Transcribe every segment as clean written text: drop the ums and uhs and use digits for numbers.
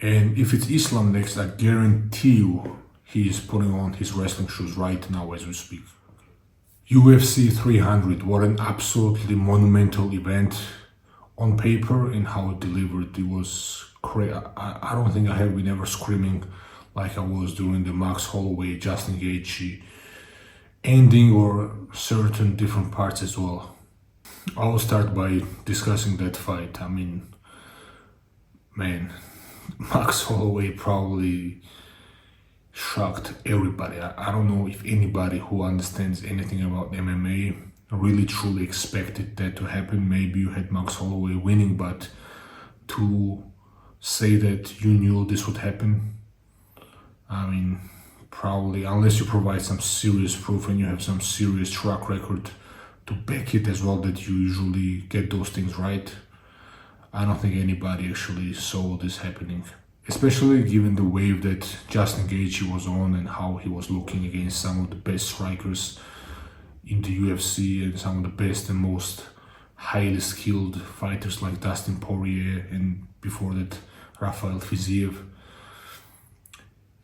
And if it's Islam next, I guarantee you he is putting on his wrestling shoes right now as we speak. UFC 300, what an absolutely monumental event on paper and how it delivered. It was crazy. I don't think I have been ever screaming like I was during the Max Holloway, Justin Gaethje ending, or certain different parts as well. I will start by discussing that fight. I mean, man, Max Holloway probably shocked everybody. I don't know if anybody who understands anything about MMA really truly expected that to happen. Maybe you had Max Holloway winning, but to say that you knew this would happen, I mean, probably, unless you provide some serious proof and you have some serious track record to back it as well, that you usually get those things right, I don't think anybody actually saw this happening. Especially given the wave that Justin Gaethje was on and how he was looking against some of the best strikers in the UFC and some of the best and most highly skilled fighters like Dustin Poirier and before that Rafael Fiziev.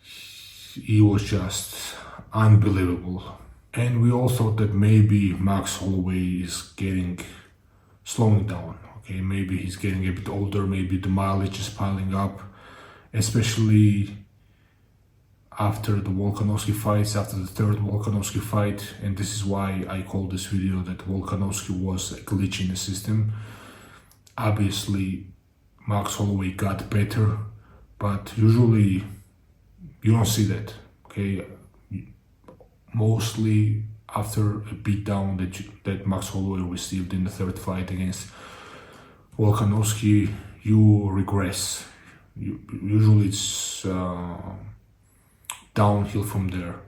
He was just unbelievable. And we all thought that maybe Max Holloway is slowing down. Okay, maybe he's getting a bit older, maybe the mileage is piling up, especially after the Volkanovski fights, after the third Volkanovski fight. And this is why I call this video that Volkanovski was a glitch in the system. Obviously, Max Holloway got better, but usually you don't see that, okay? Mostly after a beatdown that Max Holloway received in the third fight against Volkanovski, you regress. Usually it's downhill from there.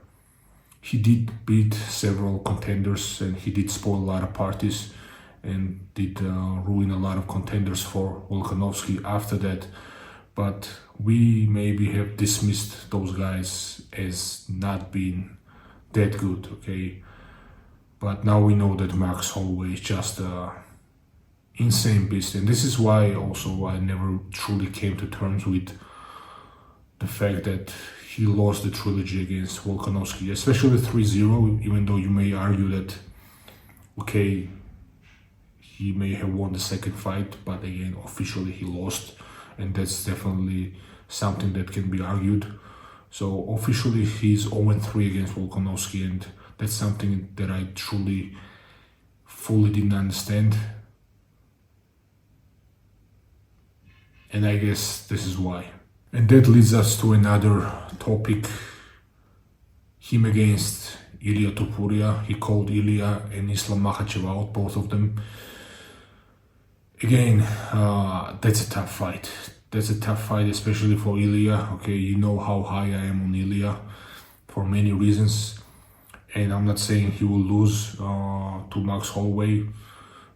He did beat several contenders and he did spoil a lot of parties and did ruin a lot of contenders for Volkanovski after that. But we maybe have dismissed those guys as not being that good, okay? But now we know that Max Holloway is just an insane beast. And this is why also I never truly came to terms with the fact that he lost the trilogy against Volkanovski, especially 3-0, even though you may argue that, okay, he may have won the second fight, but again, officially he lost. And that's definitely something that can be argued. So officially he's 0-3 against Volkanovski, and that's something that I truly, fully didn't understand. And I guess this is why. And that leads us to another topic, him against Ilia Topuria. He called Ilia and Islam Makhachev out, both of them. Again, that's a tough fight. That's a tough fight, especially for Ilia. Okay, you know how high I am on Ilia for many reasons. And I'm not saying he will lose to Max Holloway.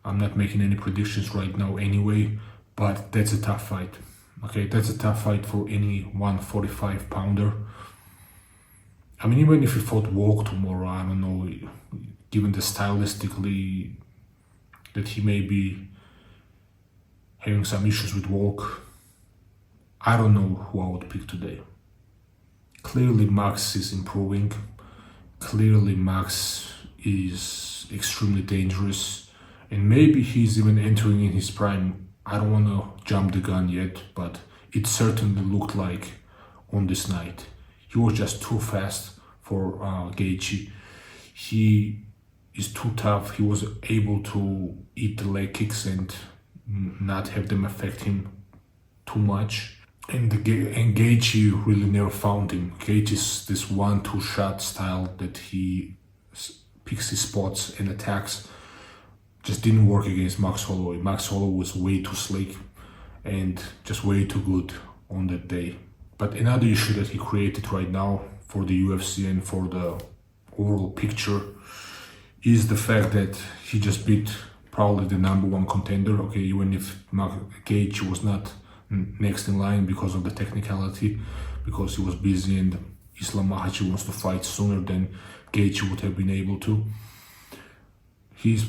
I'm not making any predictions right now anyway, but that's a tough fight. Okay, that's a tough fight for any 145-pounder. I mean, even if he fought Volk tomorrow, I don't know, given the stylistically that he may be having some issues with Volk, I don't know who I would pick today. Clearly Max is improving. Clearly Max is extremely dangerous. And maybe he's even entering in his prime. I don't want to jump the gun yet, but it certainly looked like on this night. He was just too fast for Gaethje. He is too tough. He was able to eat the leg kicks and not have them affect him too much. And Gaethje really never found him. Gaethje is this 1-2 shot style that he picks his spots and attacks. Just didn't work against Max Holloway. Max Holloway was way too slick and just way too good on that day. But another issue that he created right now for the UFC and for the overall picture is the fact that he just beat probably the #1 contender. Okay, even if Gaethje was not next in line because of the technicality, because he was busy and Islam Makhachev wants to fight sooner than Gaethje would have been able to. He's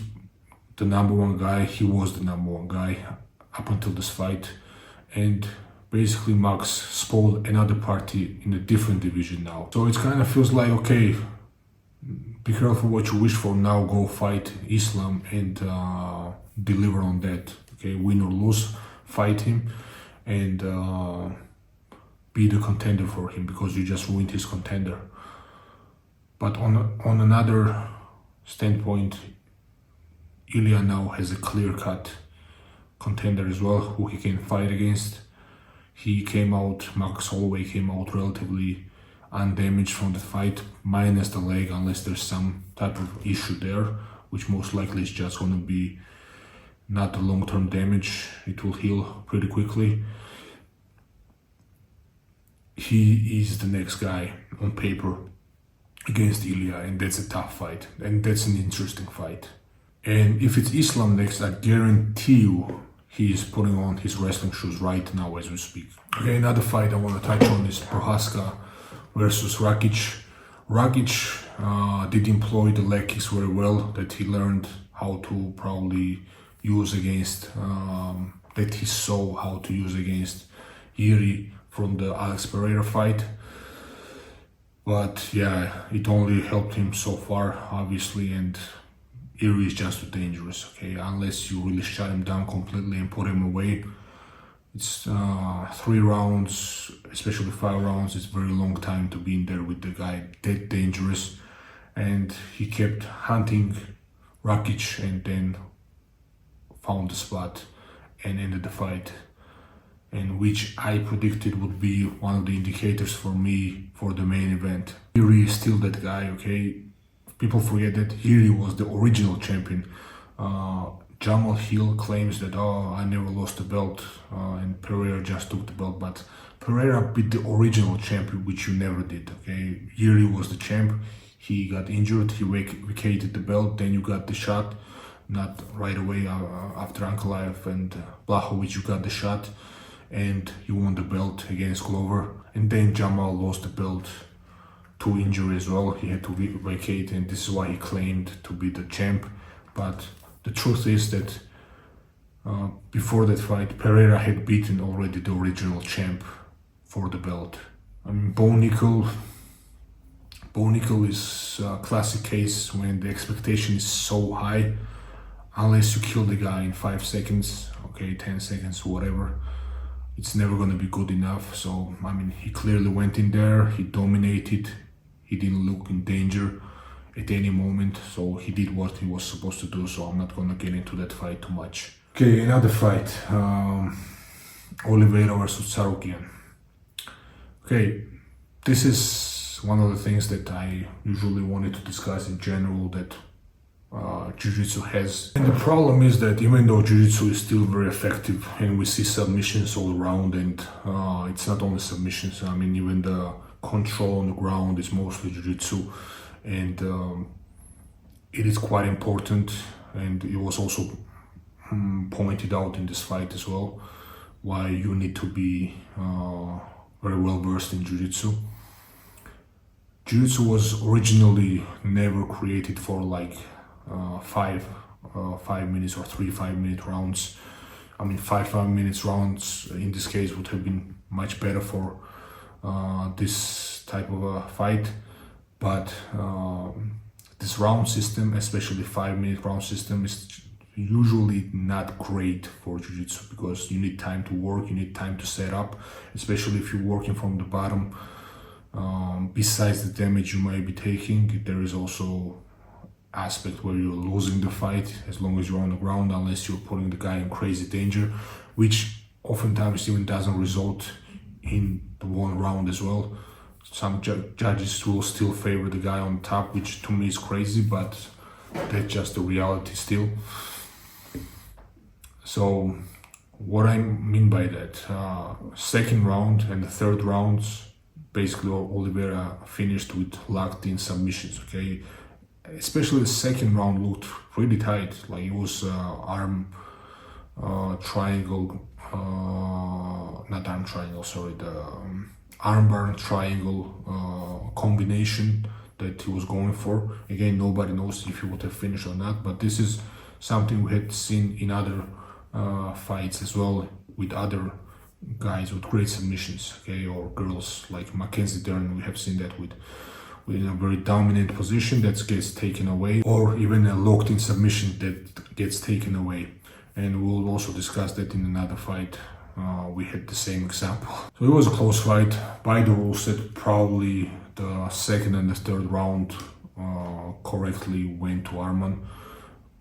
the #1 guy. He was the #1 guy up until this fight, and basically Max spoiled another party in a different division now. So it kind of feels like, okay, be careful what you wish for now, go fight Islam and deliver on that. Okay, win or lose, fight him and be the contender for him, because you just ruined his contender. But on another standpoint, Ilya now has a clear-cut contender as well who he can fight against. He came out, Max Holloway came out relatively undamaged from the fight, minus the leg, unless there's some type of issue there, which most likely is just going to be not the long-term damage. It will heal pretty quickly. He is the next guy on paper against Ilya, and that's a tough fight, and that's an interesting fight. And if it's Islam next, I guarantee you he is putting on his wrestling shoes right now as we speak. Okay, another fight I want to touch on is Prochazka versus Rakic. Rakic did employ the leg kicks very well that he learned how to probably use against, that he saw how to use against Jiri from the Pereira fight. But yeah, it only helped him so far, obviously, and Jiri is just too dangerous, okay? Unless you really shut him down completely and put him away. It's 3 rounds, especially 5 rounds, it's a very long time to be in there with the guy that dangerous. And he kept hunting Rakic and then found the spot and ended the fight. And which I predicted would be one of the indicators for me for the main event. Jiri is still that guy, okay? People forget that Jiri was the original champion. Jamahal Hill claims that, oh, I never lost the belt and Pereira just took the belt, but Pereira beat the original champion, which you never did, okay? Jiri was the champ, he got injured, he vacated the belt, then you got the shot, not right away after Ankalaev and Blachowicz, you got the shot, and you won the belt against Glover, and then Jamal lost the belt to injury as well. He had to vacate, and this is why he claimed to be the champ. But the truth is that before that fight, Pereira had beaten already the original champ for the belt. I mean, Bo Nickal is a classic case when the expectation is so high, unless you kill the guy in 5 seconds, okay, 10 seconds, whatever, it's never going to be good enough. So, I mean, he clearly went in there, he dominated, he didn't look in danger at any moment, so he did what he was supposed to do, so I'm not going to get into that fight too much. Okay, another fight, Oliveira versus Tsarukyan. Okay, this is one of the things that I usually wanted to discuss in general that Jiu-Jitsu has. And the problem is that even though Jiu-Jitsu is still very effective and we see submissions all around, and it's not only submissions, I mean even the control on the ground is mostly Jiu-Jitsu, and it is quite important, and it was also pointed out in this fight as well why you need to be very well versed in Jiu-Jitsu. Jiu-Jitsu was originally never created for like 5 minutes or 3 5-minute rounds. I mean 5 minutes rounds in this case would have been much better for this type of a fight, but this round system, especially 5-minute round system, is usually not great for Jiu-Jitsu because you need time to work, you need time to set up, especially if you're working from the bottom. Besides the damage you might be taking, there is also aspect where you're losing the fight as long as you're on the ground, unless you're putting the guy in crazy danger, which oftentimes even doesn't result in the one round as well. Some judges will still favor the guy on top, which to me is crazy, but that's just the reality still. So what I mean by that, second round and the third rounds, basically Oliveira finished with locked in submissions, okay? Especially the second round looked pretty tight, like it was arm triangle, not arm triangle, sorry, the armbar triangle combination that he was going for. Again, nobody knows if he would have finished or not, but this is something we had seen in other fights as well with other guys with great submissions, okay, or girls like Mackenzie Dern. We have seen that with in a very dominant position that gets taken away, or even a locked-in submission that gets taken away. And we'll also discuss that in another fight. We had the same example. So it was a close fight. By the rules set, probably the second and the third round correctly went to Arman,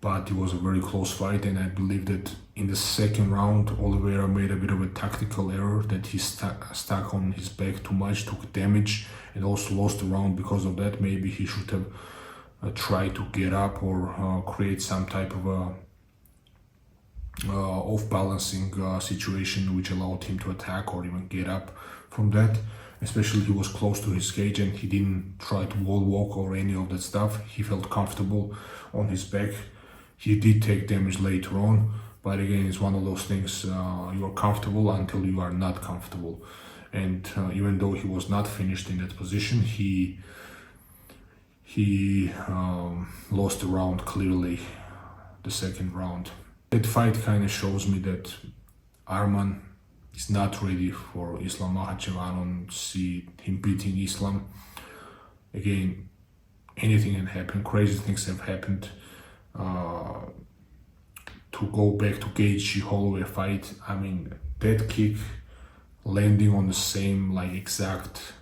but it was a very close fight, and I believe that in the second round, Oliveira made a bit of a tactical error, that he stuck on his back too much, took damage, and also lost the round because of that. Maybe he should have tried to get up or create some type of a off-balancing situation which allowed him to attack or even get up from that. Especially he was close to his cage and he didn't try to wall walk or any of that stuff. He felt comfortable on his back. He did take damage later on, but again, it's one of those things, you are comfortable until you are not comfortable. And even though he was not finished in that position, he lost the round clearly, the second round. That fight kind of shows me that Arman is not ready for Islam Makhachev. I don't see him beating Islam. Again, anything can happen, crazy things have happened. To go back to Gaethje Holloway fight, I mean, that kick landing on the same exact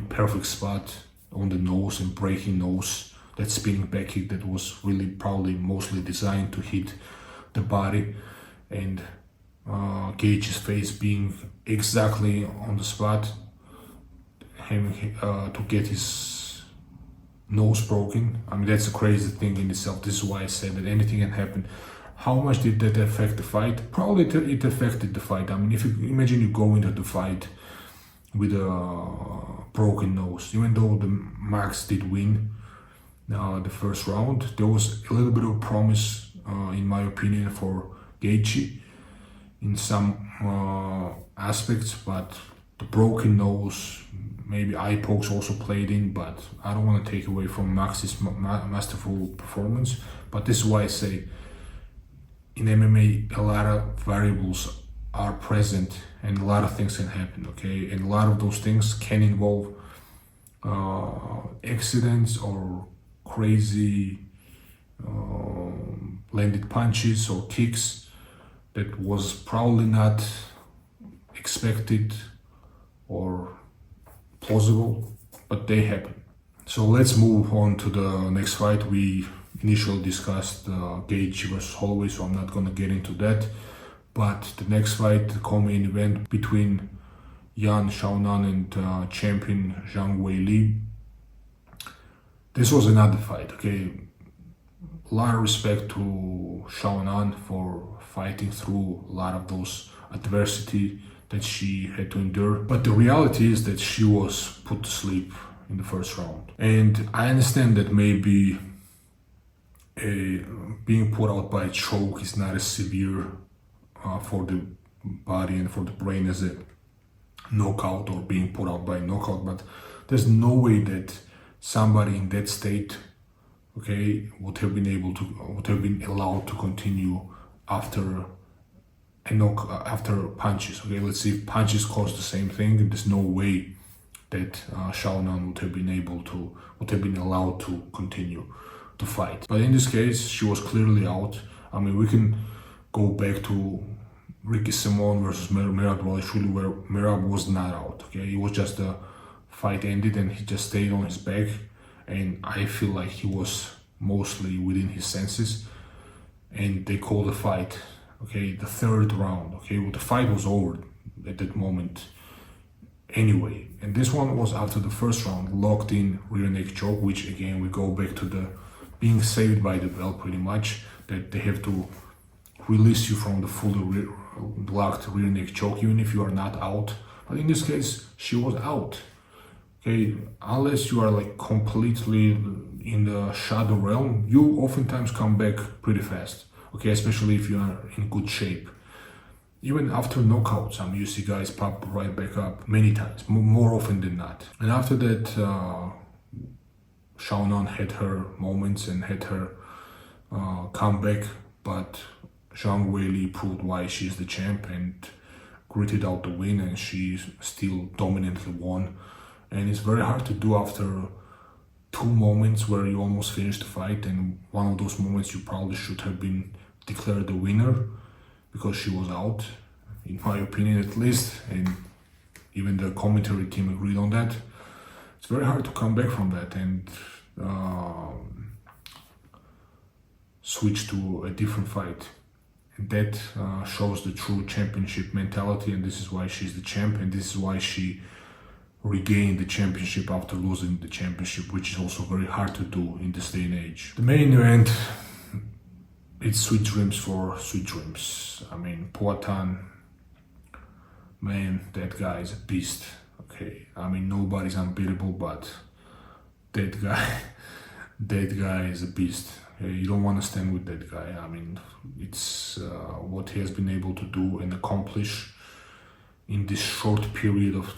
perfect spot on the nose and breaking nose, that spinning back kick that was really probably mostly designed to hit the body, and Gaethje's face being exactly on the spot, having to get his nose broken. I mean, that's a crazy thing in itself. This is why I said that anything can happen. How much did that affect the fight? Probably it affected the fight. I mean, if you imagine you go into the fight with a broken nose, even though the Max did win the first round, there was a little bit of promise, in my opinion, for Gaethje in some aspects, but the broken nose, maybe eye pokes also played in, but I don't want to take away from Max's masterful performance. But this is why I say in MMA a lot of variables are present and a lot of things can happen, okay? And a lot of those things can involve accidents or crazy landed punches or kicks that was probably not expected or plausible, but they happen. So let's move on to the next fight. We initially discussed Gaethje versus Holloway, so I'm not gonna get into that. But the next fight, the co-main event between Xiaonan and champion Zhang Weili. This was another fight, okay? A lot of respect to Xiaonan for fighting through a lot of those adversity that she had to endure. But the reality is that she was put to sleep in the first round. And I understand that maybe being put out by a choke is not as severe for the body and for the brain as a knockout or being put out by a knockout, but there's no way that somebody in that state, okay, would have been allowed to continue after after punches. Okay, let's see if punches cause the same thing. There's no way that Xiaonan would have been allowed to continue to fight. But in this case, she was clearly out. I mean, we can go back to Ricky Simon versus Merab Royal, where Merab was not out. Okay, it was just the fight ended and he just stayed on his back, and I feel like he was mostly within his senses, and they called the fight. Okay, the third round. Okay, well, the fight was over at that moment anyway, and this one was after the first round, locked in rear neck choke, which again we go back to the being saved by the bell pretty much, that they have to release you from the fully locked rear neck choke even if you are not out. But in this case, she was out. Okay, unless you are like completely in the shadow realm, you oftentimes come back pretty fast. Okay, especially if you are in good shape. Even after knockouts, you see guys pop right back up many times, more often than not. And after that, Xiaonan had her moments and had her comeback, but Zhang Weili proved why she's the champ, and gritted out the win, and she still dominantly won. And it's very hard to do after two moments where you almost finished the fight, and one of those moments you probably should have been declared the winner because she was out, in my opinion at least, and even the commentary team agreed on that. It's very hard to come back from that and switch to a different fight. And that shows the true championship mentality, and this is why she's the champ, and this is why she regained the championship after losing the championship, which is also very hard to do in this day and age. The main event, it's sweet dreams for sweet dreams. I mean, Poatan, man, that guy is a beast. Okay, I mean, nobody's unbeatable, but that guy is a beast. You don't want to stand with that guy. I mean, it's what he has been able to do and accomplish in this short period of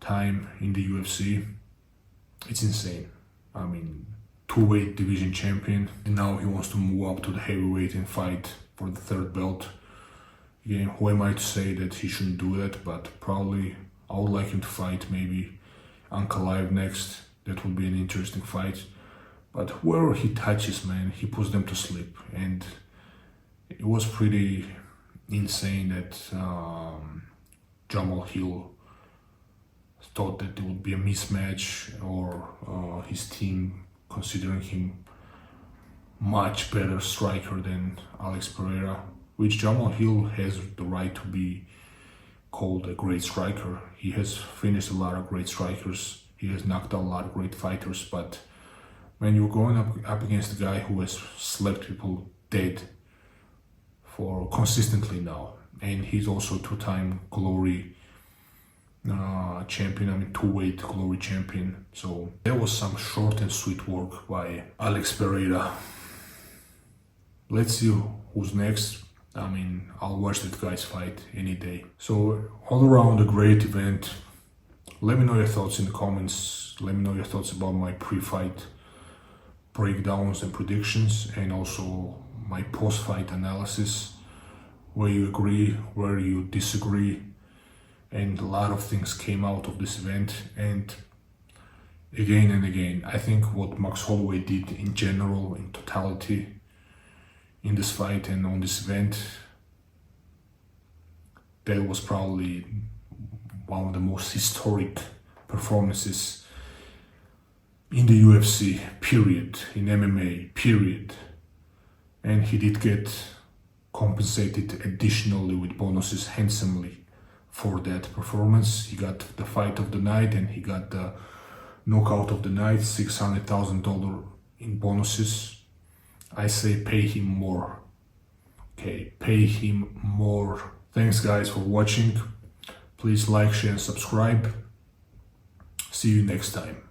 time in the UFC. It's insane. I mean, two-weight division champion, and now he wants to move up to the heavyweight and fight for the third belt. Again, who am I to say that he shouldn't do that? But probably I would like him to fight maybe Ankalaev next. That would be an interesting fight. But whoever he touches, man, he puts them to sleep. And it was pretty insane that Jamahal Hill thought that it would be a mismatch, or his team considering him much better striker than Alex Pereira, which Jamahal Hill has the right to be called a great striker. He has finished a lot of great strikers. He has knocked out a lot of great fighters, but when you're going up against a guy who has slept people dead for consistently now, and he's also two-time Glory champion, I mean two-weight Glory champion. So there was some short and sweet work by Alex Pereira. Let's see who's next. I mean, I'll watch that guy's fight any day. So all around a great event. Let me know your thoughts in the comments. Let me know your thoughts about my pre-fight breakdowns and predictions, and also my post-fight analysis, where you agree, where you disagree, and a lot of things came out of this event. And again, I think what Max Holloway did in general, in totality, in this fight and on this event, that was probably one of the most historic performances in the UFC, period, in MMA, period. And he did get compensated additionally with bonuses handsomely for that performance. He got the fight of the night and he got the knockout of the night, $600,000 in bonuses. I say pay him more. Okay, pay him more. Thanks guys for watching. Please like, share and subscribe. See you next time.